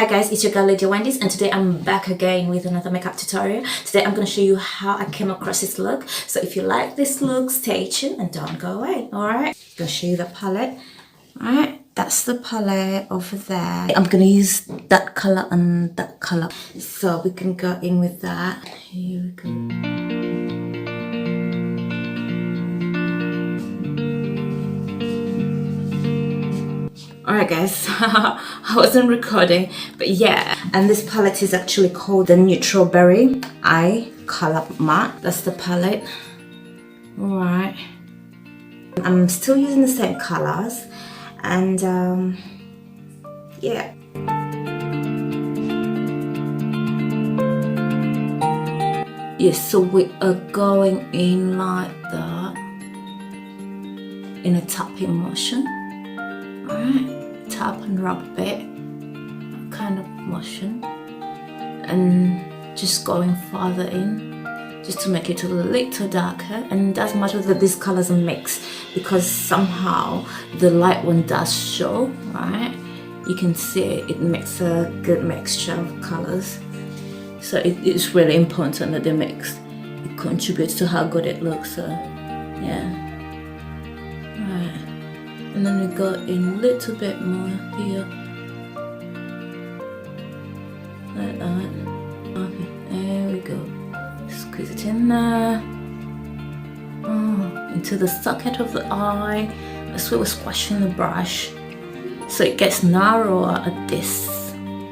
Hi guys, it's your girl Lady Wendy's, and today I'm back again with another makeup tutorial. Today I'm going to show you how I came across this look. So if you like this look, stay tuned and don't go away. Alright, I'm going to show you the palette. Alright, that's the palette over there. I'm going to use that color and that color, so we can go in with that. Here we go. Alright guys, I wasn't recording, but yeah, and this palette is actually called the Neutral Berry Eye Color Matte. That's the palette. Alright, I'm still using the same colors, and yeah. Yes, so we are going in like that, in a tapping motion. Alright, tap and rub a bit, kind of motion, and just going farther in, just to make it a little darker. And it doesn't matter that these colors are mixed, because somehow the light one does show, right? You can see it makes a good mixture of colors. So it's really important that they mix. It contributes to how good it looks, so yeah. Right. And then we go in a little bit more here, like that. Okay, there we go. Squeeze it in there. Oh, into the socket of the eye. That's where we're squashing the brush, so it gets narrower at this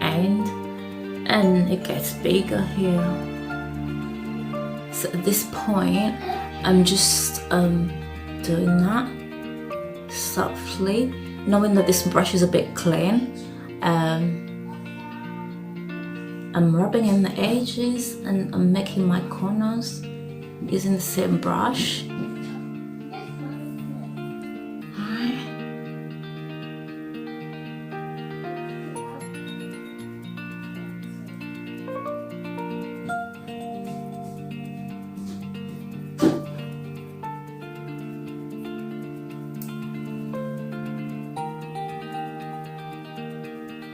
end, and it gets bigger here. So at this point, I'm just doing that softly, knowing that this brush is a bit clean. I'm rubbing in the edges, and I'm making my corners using the same brush.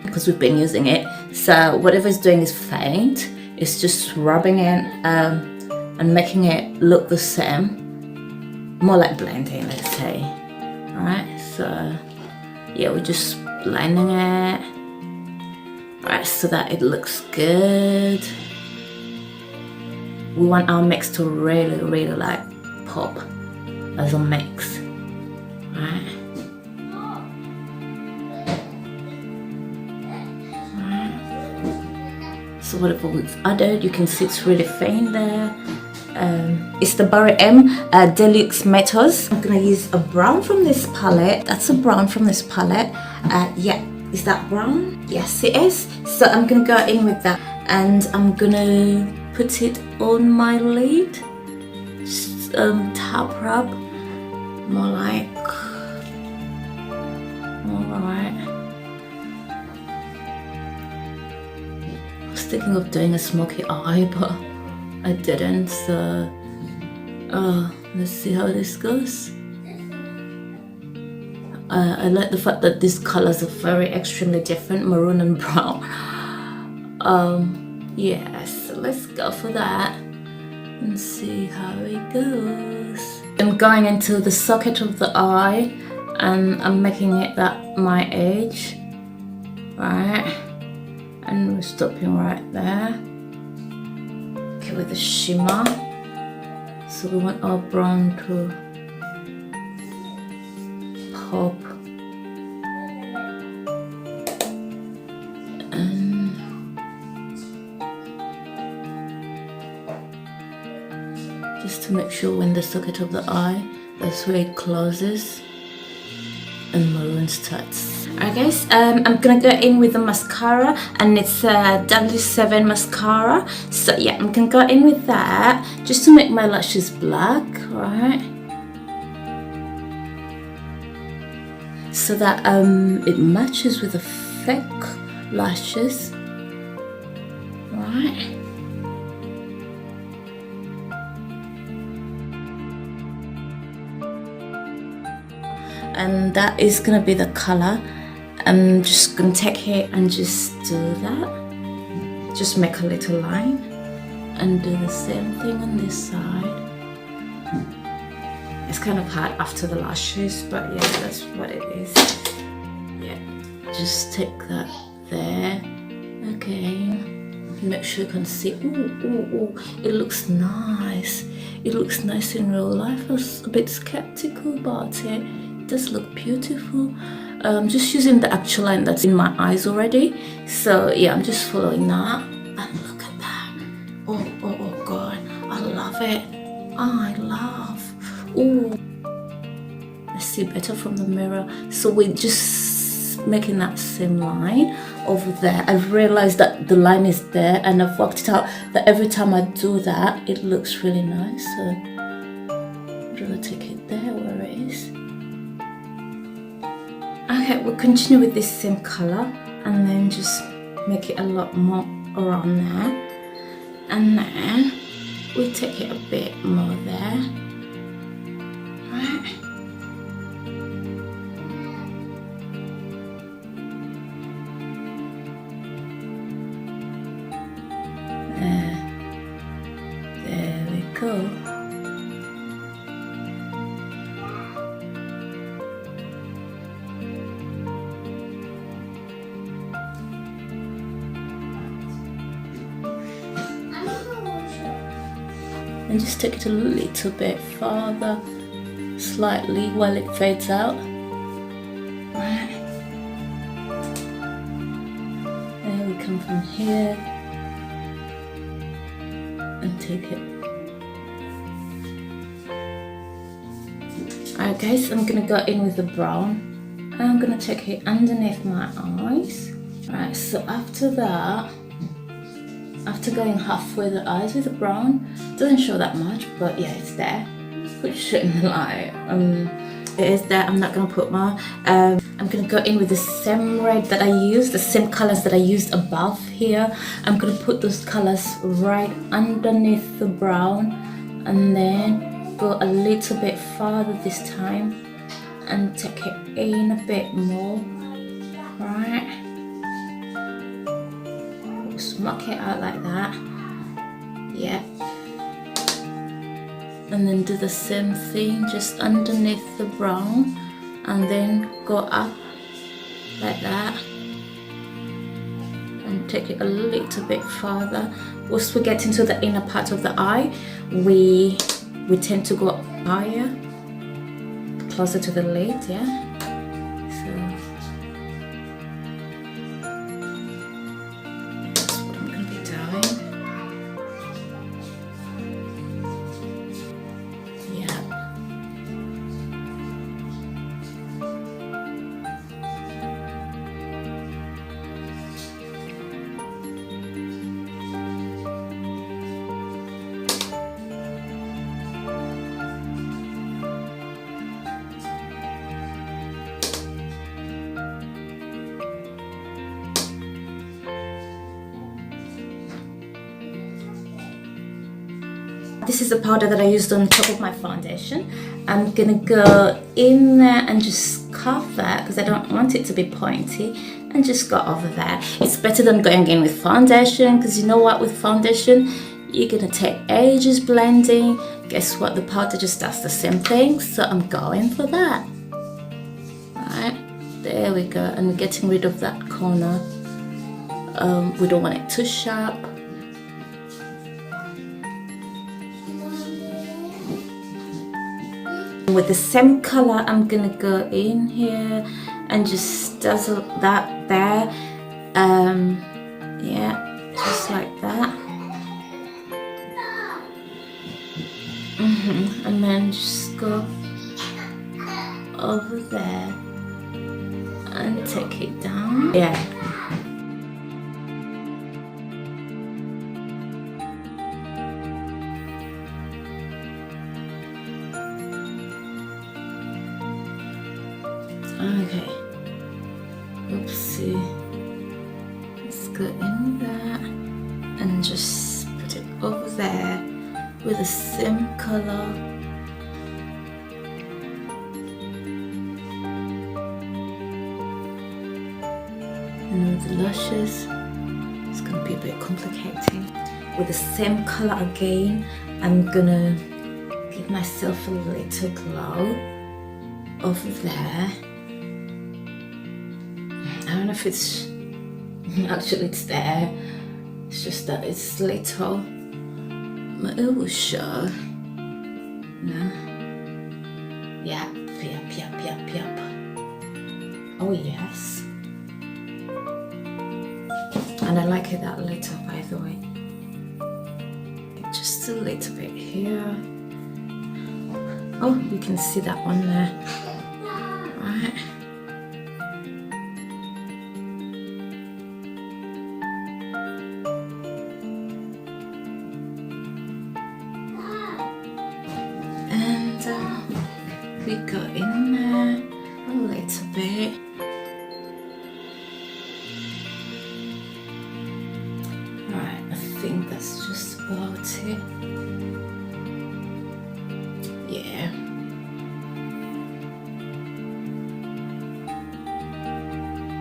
Because we've been using it, so whatever it's doing is faint. It's just rubbing in and making it look the same, more like blending, let's say. Alright, so yeah, we're just blending it, alright, so that it looks good. We want our mix to really like pop as a mix, alright. So whatever we've added, you can see it's really faint there. It's the Barry M Deluxe Metals. I'm gonna use a brown from this palette. That's a brown from this palette. Yeah, is that brown? Yes, it is. So I'm gonna go in with that, and I'm gonna put it on my lid. Just tap rub, more like. Alright. Thinking of doing a smoky eye, but I didn't, so let's see how this goes. I like the fact that these colors are very extremely different, maroon and brown. Yes, so let's go for that and see how it goes. I'm going into the socket of the eye, and I'm making it that my edge, right? And we're stopping right there. Okay, with the shimmer. So we want our brown to pop. And just to make sure when the socket of the eye, that's where it closes and maroon starts. Alright guys, I'm gonna go in with the mascara, and it's a W7 mascara. So yeah, I'm gonna go in with that just to make my lashes black, right? So that it matches with the fake lashes, right? And that is gonna be the color. I'm just gonna take it and just do that. Just make a little line and do the same thing on this side. It's kind of hard after the lashes, but yeah, that's what it is. Yeah, just take that there. Okay, make sure you can see. Ooh, it looks nice. It looks nice in real life. I was a bit skeptical about it. It does look beautiful. Just using the actual line that's in my eyes already. So yeah, I'm just following that. And look at that. Oh God, I love it. I love. Ooh, I see better from the mirror. So we're just making that same line over there. I've realized that the line is there, and I've worked it out that every time I do that, it looks really nice. So I'm gonna take it there where it is. Okay, we'll continue with this same color and then just make it a lot more around there, and then we'll take it a bit more there. Right. There we go. And just take it a little bit farther, slightly, while it fades out. Right. There we come from here and take it. Alright guys, I'm gonna go in with the brown and I'm gonna take it underneath my eyes. Right, so after that, after going halfway the eyes with the brown, doesn't show that much, but yeah, it's there. Put shit in the light. It is there. I'm not gonna put more. I'm gonna go in with the same red that I used, the same colors that I used above here. I'm gonna put those colors right underneath the brown, and then go a little bit farther this time and take it in a bit more. Right. Smack it out like that. Yeah. And then do the same thing just underneath the brown, and then go up like that and take it a little bit farther. Once we get into the inner part of the eye, we tend to go higher, closer to the lid. Yeah. This is the powder that I used on top of my foundation. I'm gonna go in there and just carve that because I don't want it to be pointy, and just go over there. It's better than going in with foundation, because you know what, with foundation you're gonna take ages blending. Guess what, the powder just does the same thing, so I'm going for that. Alright, there we go, and we're getting rid of that corner. We don't want it too sharp. With the same color, I'm gonna go in here and just dazzle that there. Yeah, just like that. And then just go over there and take it down. Yeah. Okay, oopsie, let's go in there and just put it over there with the same color. the lashes. It's gonna be a bit complicating. With the same color again, I'm gonna give myself a little glow over there. I don't know if it's actually it's there. It's just that it's little, but it will show. No. Yep. Oh yes. And I like it that little, by the way. Just a little bit here. Oh, you can see that one there. Right. And we go in there a little bit. Right, I think that's just about it. Yeah.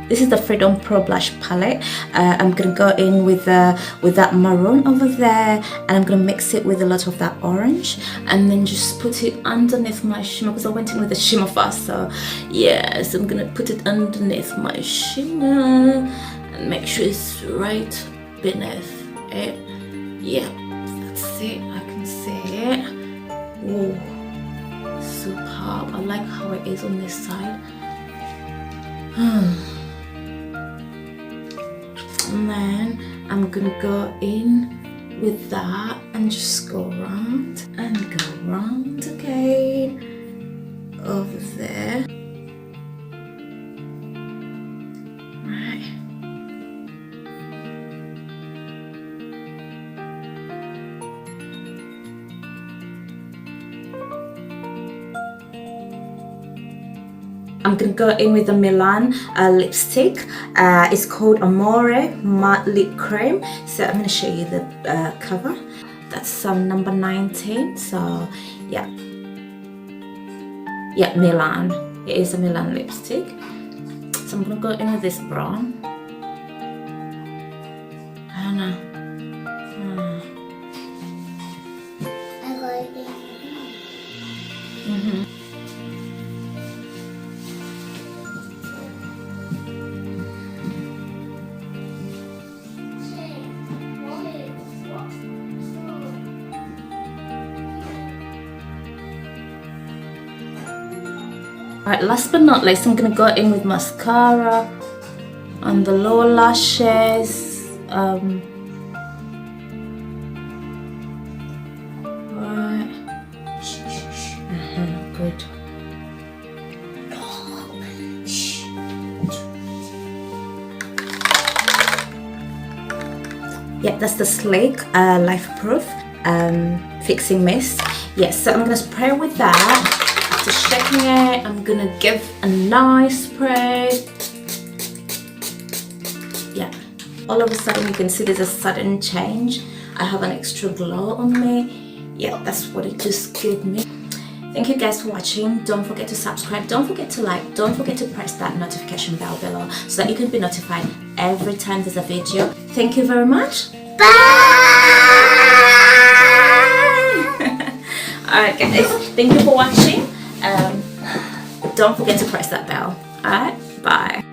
This is the Freedom Pro Blush palette. I'm gonna go in with that maroon over there, and I'm gonna mix it with a lot of that orange, and then just put it underneath my shimmer, because I went in with the shimmer first. So yeah, so I'm gonna put it underneath my shimmer and make sure it's right beneath it. Yeah, that's it. I can see it. Whoa, superb. I like how it is on this side. And then I'm gonna go in with that and just go round and go round again over there. Right. I'm gonna go in with the Milan lipstick. It's called Amore Matte Lip Cream. So I'm gonna show you the cover. That's number 19. So yeah, Milan. It is a Milan lipstick. So I'm gonna go in with this brown. I don't know. I like it. Alright, last but not least, I'm gonna go in with mascara on the lower lashes. Right. Good. Yeah, that's the Sleek Life Proof Fixing Mist. Yes, so I'm gonna spray with that. After shaking it, I'm gonna give a nice spray. Yeah, all of a sudden you can see there's a sudden change. I have an extra glow on me. Yeah, that's what it just gave me. Thank you guys for watching. Don't forget to subscribe, don't forget to like, don't forget to press that notification bell below so that you can be notified every time there's a video. Thank you very much. Bye! Alright guys, thank you for watching. Don't forget to press that bell. Alright, bye.